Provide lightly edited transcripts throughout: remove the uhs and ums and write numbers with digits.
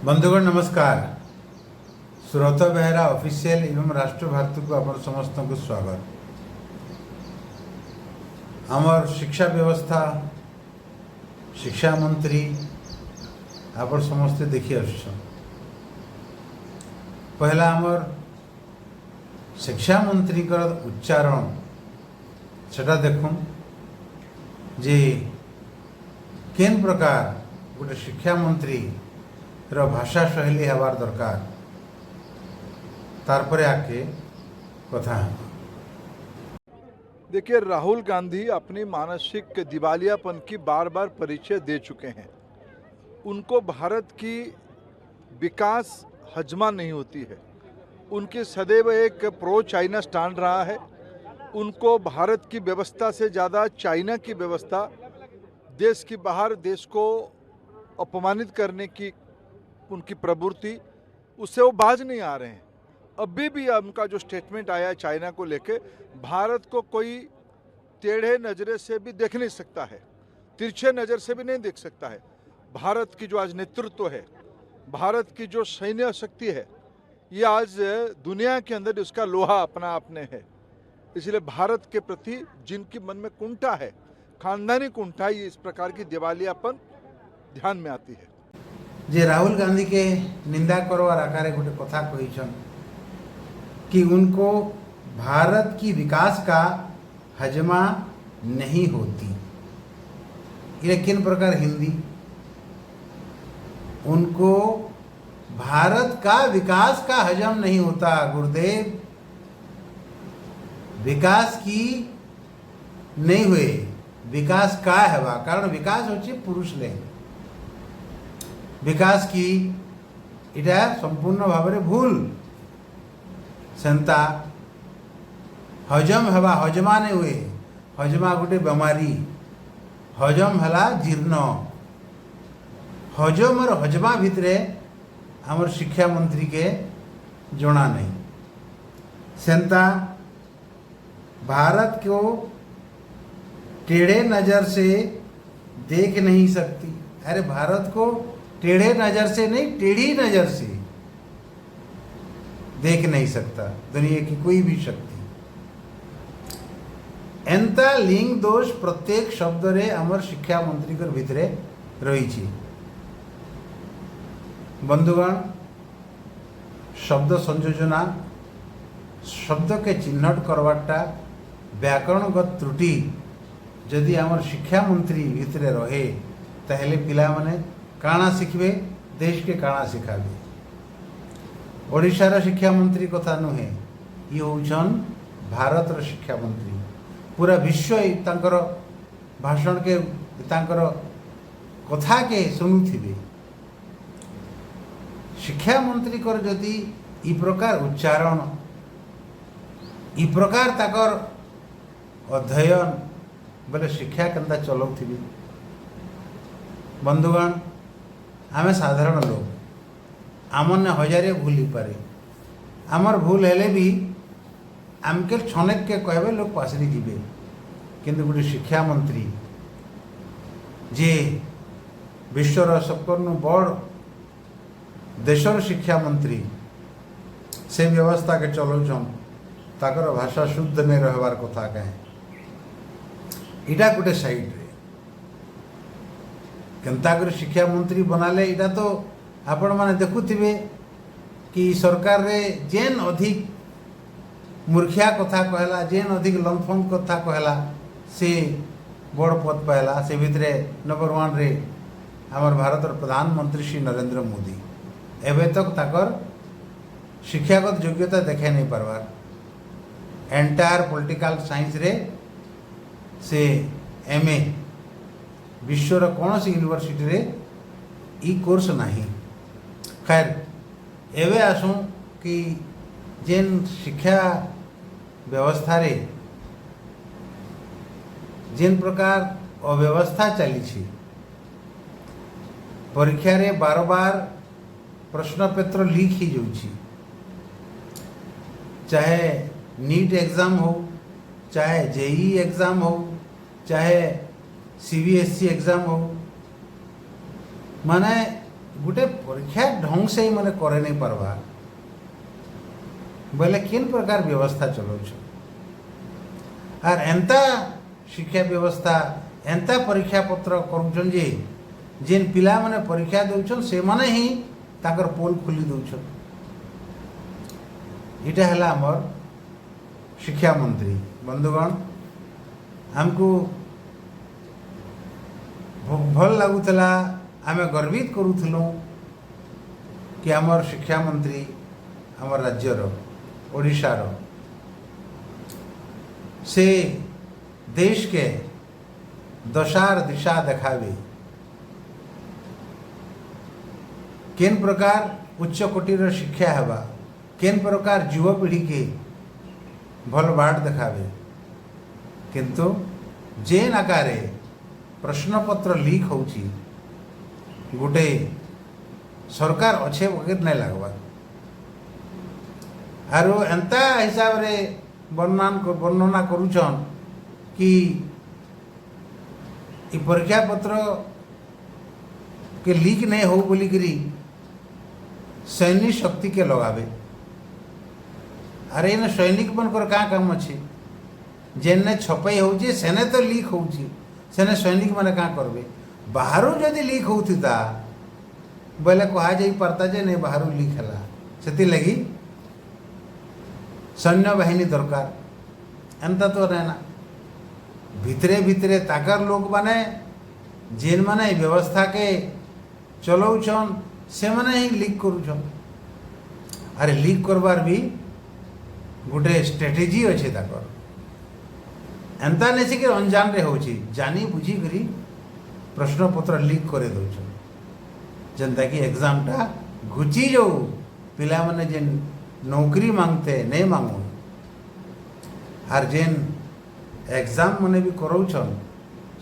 बंधुगण नमस्कार। सुरत बेहरा ऑफिशियल एवं राष्ट्र भारती को आप समस्त को स्वागत। आमर शिक्षा व्यवस्था शिक्षा मंत्री आप समस्ते देखी आस। पहला आमर शिक्षा मंत्री का उच्चारण सेटा देखूं जे केन प्रकार गोटे शिक्षा मंत्री रो भाषा शैली हबार दरकार तार परे आके कथा। देखिए, राहुल गांधी अपनी मानसिक दिवालियापन की बार बार परिचय दे चुके हैं। उनको भारत की विकास हजमा नहीं होती है। उनकी सदैव एक प्रो चाइना स्टैंड रहा है। उनको भारत की व्यवस्था से ज़्यादा चाइना की व्यवस्था, देश की बाहर देश को अपमानित करने की उनकी प्रवृत्ति, उससे वो बाज नहीं आ रहे हैं। अभी भी उनका जो स्टेटमेंट आया चाइना को लेके, भारत को कोई टेढ़े नज़रे से भी देख नहीं सकता है, तिरछे नज़र से भी नहीं देख सकता है। भारत की जो आज नेतृत्व है, भारत की जो सैन्य शक्ति है, ये आज दुनिया के अंदर उसका लोहा अपना अपने है। इसलिए भारत के प्रति जिनकी मन में कुंठा है, खानदानी कुंठा, ये इस प्रकार की दिवालियापन ध्यान में आती है। जे राहुल गांधी के निंदा करवार आकारे गोटे कथा कहीछन कि उनको भारत की विकास का हजमा नहीं होती। ये किन प्रकार हिंदी, उनको भारत का विकास का हजम नहीं होता। गुरुदेव, विकास की नहीं हुए, विकास का है, कारण विकास होची पुरुष ले विकास की इटा संपूर्ण भाव में भूल। सेंता हजम हवा, हजमा नहीं हुए, हजमा गोटे बेमारी, हजम हला जीर्ण, हजम और हजमा भितरे आमर शिक्षा मंत्री के जना नहीं। सेंता भारत को टेढ़े नज़र से देख नहीं सकती। अरे भारत को टेढ़े नज़र से नहीं, टेढ़ी नज़र से देख नहीं सकता दुनिया की कोई भी शक्ति। एंता लिंग दोष प्रत्येक शब्द रे आमर शिक्षा मंत्री कर भितरे रही छी। बंधुगण, शब्द संयोजना, शब्द के चिन्हट करवाटा, व्याकरणगत त्रुटि जदि आमर शिक्षा मंत्री भितरे रहे ताहले पिला माने काଣା शिखबे, देश के काଣା शिखाबे। ओडिशार शिक्षा मंत्री कथा नुहे, ये होछन भारत शिक्षा मंत्री। पूरा विश्व तांकर भाषण के तांकर कथा के सुनुथिबे। शिक्षा मंत्री कर जदि ई प्रकार उच्चारण, ई प्रकार ताकर अध्ययन बोले शिक्षा केनता चलाउथिबे। बंधुगण, आमे साधारण लोग, आमने हजारे भूल ही पारे। आमर भूल हेले भी आमके छनेक के कहबे लोग पासरी जीवे, किंतु गोटे शिक्षा मंत्री जे विश्वर सबकनु बड़ देशर शिक्षा मंत्री से व्यवस्था के चलाउछन, ताकर भाषा शुद्ध नहीं रहबार कथा कहे। इटा गोटे साइड रे केनता कर शिक्षा मंत्री बनाले, इटा तो आपण माने देखुथिबे कि सरकार रे जेन अधिक मूर्खिया कथा कहला, जेन अधिक लंफन कथा कहला, से बड़ पद पाला। से भितरे नंबर 1 रे आमर भारतर प्रधानमंत्री श्री नरेंद्र मोदी एबे तक ताकर शिक्षागत योग्यता देखे नहीं पारबार। एंटायर पॉलिटिकल साइंस रे से एमए विश्वर कौन सी यूनिवर्सिटी रे ई कोर्स नहीं। खैर, एवे आसू कि जेन शिक्षा व्यवस्था रे जेन प्रकार अव्यवस्था चली छी, परीक्षा रे बार बार प्रश्नपत्र लीक ही जाउछि। चाहे नीट एग्जाम हो, चाहे जेई एग्जाम हो, चाहे सीबीएसई एग्जाम हो, माने गोटे परीक्षा ढंग से ही मैंने करे नहीं पारवा बोले किन प्रकार व्यवस्था चलाउछ आर एंता शिक्षा व्यवस्था एंता परीक्षा पत्र करूछन जे जेन पिला माने परीक्षा दउछन से माने ही ताकर पोल खुली दउछन इटा हला हमर शिक्षा मंत्री बंधुगण हमको भल लगुला आमे गर्वित करूथलु कि हमर शिक्षा मंत्री हमर राज्यर ओडिशार से देश के दशार दिशा देखावे केन प्रकार उच्च कोटिर शिक्षा हेबा केन प्रकार युवपीढ़ी के भल बाट देखावे किंतु जेन आकारे प्रश्नपत्र लीक होची गोटे सरकार अच्छे वगैरह नहीं लगवा आरो एंता हिसाब रे वर्णना करूछन कि इ परीक्षा पत्र के लीक नहीं हो बोली करी सैनिक शक्ति के लगावे अरे इन सैनिक बनकर क्या काम अच्छे जेने छपाई होची सेने तो लीक होची सेने सैनिक मैंने क्या करबे बाहर जदि लीक होता बोले कहा जा पारता जे नहीं बाहर लीक है से लगी सैन्य बाहिनी दरकार एंता तो रहना भितरे भितरे ताकर लोग माने जेन माने व्यवस्था के चलाउछन से माने ही लीक करूछन अरे लीक करबार भी गोटे स्ट्रेटेजी अच्छे ताकर एंता नहीं कि अनजान रे होची जानी बुझी करी प्रश्नपत्र लीक करे दउछन जनता कि एग्जामटा घुची जाऊ पिला माने जेन नौकरी मांगते नहीं मांगू आर जेन एग्जाम मैंने भी कराउछन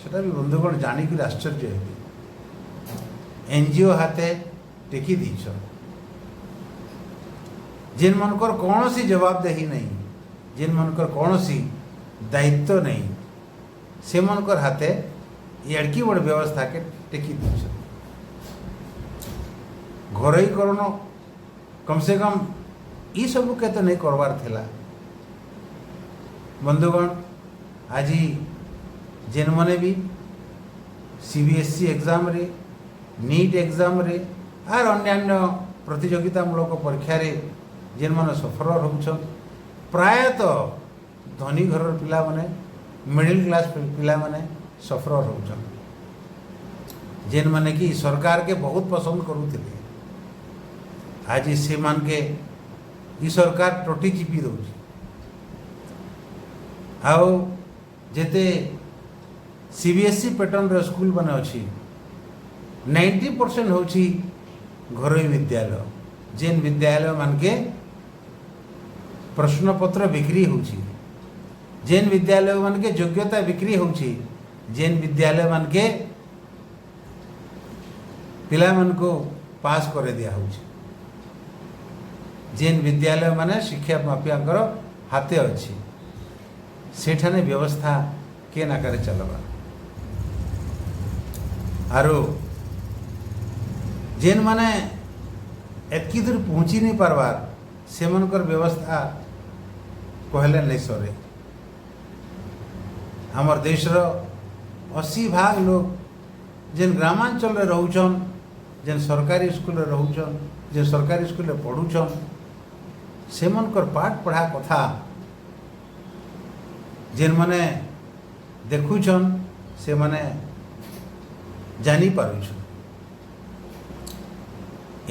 सेटा भी बंधुगण जानिक आश्चर्य हेबे एनजीओ हाथे टेकी दीछन जेन मनकर कौन सी जवाबदेही नहीं जेन मनकर कौन सी दायित्व नहीं से मनकर हाथे एड़की बड़ व्यवस्था के टेकी दीछन घरोई करोनो कम से कम ई सब के तो नहीं करवार थिला बंधुगण आज जेन मने भी सीबीएसई एग्जाम रे नीट एग्जाम रे आर अन्यान्य प्रतियोगितामूलक परीक्षा रे जेन माने सफर होउछन प्रायतः धनी घर पिला माने मिडिल क्लास पिला माने सफर होउछन जेन माने कि सरकार के बहुत पसंद करूथिले आज से मान के ई सरकार टोटी चिपी दउछि आउ जेते सीबीएसई पैटर्न रे स्कूल बने अच्छी 90% होची घरोई विद्यालय जेन विद्यालय मान के प्रश्नपत्र बिक्री होची जेन विद्यालय मान के योग्यता बिक्री होची जेन विद्यालय मान के पिला मन को पास करे दिया होची जेन विद्यालय माने शिक्षा माफियांकर हाथे अच्छी सेठाने व्यवस्था के नाकारे चलबा आरो जेन माने एतकी दूर पहुँची नहीं पारबार से मनकर व्यवस्था कहले नहीं सरे हमर देश रो 80% लोग जेन ग्रामांचल रे रहउछन जेन सरकारी स्कूल रे रहउछन जेन सरकारी स्कूल रे पढ़ुछन से मनकर पाठ पढ़ा कथा जेन माने देखुछन से माने जानी पारुछन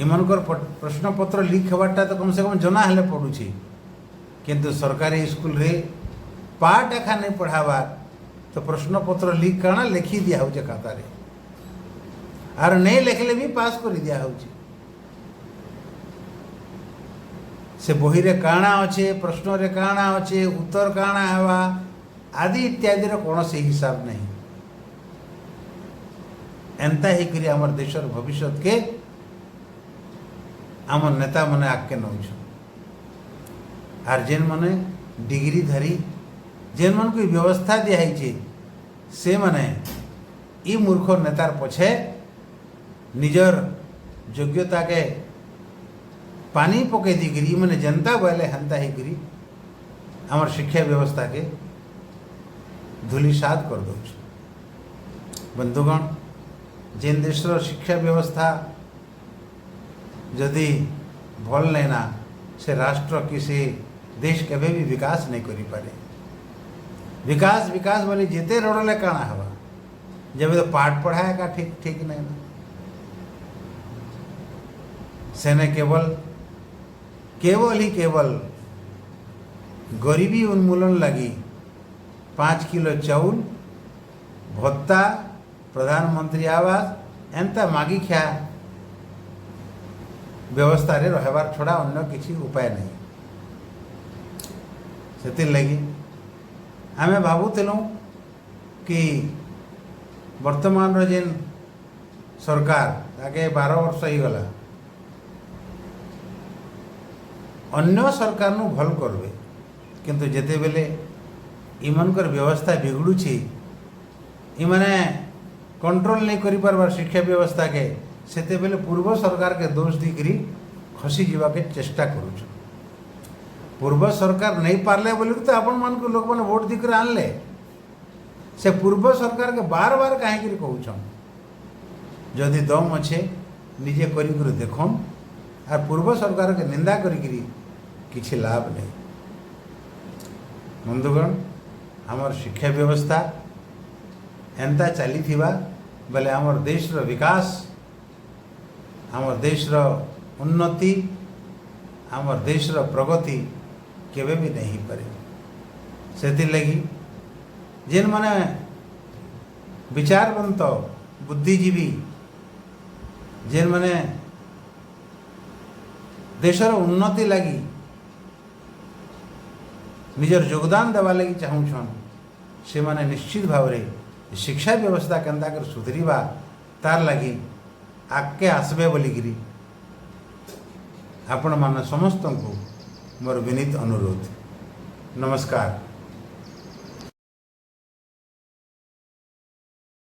इमनकर प्रश्नपत्र लीक हवाटा तो कम से कम जना हेले पड़ुछि किंतु सरकारी स्कूल रे पाठ एखा नहीं पढ़ावा तो प्रश्नपत्र लीक काना लिखी दिया हो खाता रे आर नहीं लिखले भी पास कर दिया हो से बही रे काना अच्छे प्रश्न रे काना अच्छे उत्तर काना हवा आदि इत्यादि रो कौन से हिसाब नहीं एंता ही करी हमर देशर भविष्य के आम नेता मने आगे नौ आर जेन मने डिग्री धारी जेन मन को व्यवस्था दिखाई से मने ई मूर्ख नेतार पछे निजर योग्यता के पानी पके दी मैंने जनता बोले हेन्ता ही आमर शिक्षा व्यवस्था के धूलिसात कर दो। बंधुगण, जेन देश शिक्षा व्यवस्था जदि भल ना से राष्ट्र किसी देश केवे भी विकास नहीं करि पारे। विकास विकास बोली जिते रड़ले काना हवा जब तो पाठ पढ़ाए का ठीक ठीक नहीं ना सेने केवल गरीबी उन्मूलन लगी 5 किलो चाउल भत्ता प्रधानमंत्री आवास एंता मागी ख्या व्यवस्था रे रहबार छड़ा अन्य किसी उपाय नहीं। से लगी आमे भावुलु कि वर्तमान जेन सरकार आगे 12 वर्ष ही गला अन्य सरकार नु भल करबे किंतु जेते बेले इमनकर व्यवस्था बिगड़ुछि इमाने कंट्रोल नहीं करि पारबार शिक्षा व्यवस्था के सेते बेले पूर्व सरकार के दोष दिकरी खसी जीवा के चेष्टा करूछ। पूर्व सरकार नहीं पारले बोली तो आपण मान को लोक माने वोट दिकर आनले से पूर्व सरकार के बार बार काहे करी कहउछन जदि दम अच्छे निजे करी कर देखम और पूर्व सरकार के निंदा करी किछि लाभ नहीं। बंधुगण, आमर शिक्षा व्यवस्था एंता चली थिबा बेले आमर देश रो विकास आमर देश रो उन्नति आमर देश रो प्रगति केवे भी नहीं पारे। सेति लगी जेन माने विचारवंत बुद्धिजीवी जेन माने देशर उन्नति लगी निजर योगदान देवा लगी चाहूछन से माने निश्चित भाव रे शिक्षा व्यवस्था केंता कर सुधरीबा तार लगी आगे आसबे बोलिकी आपण मान समस्त को मोर विनीत अनुरोध। नमस्कार।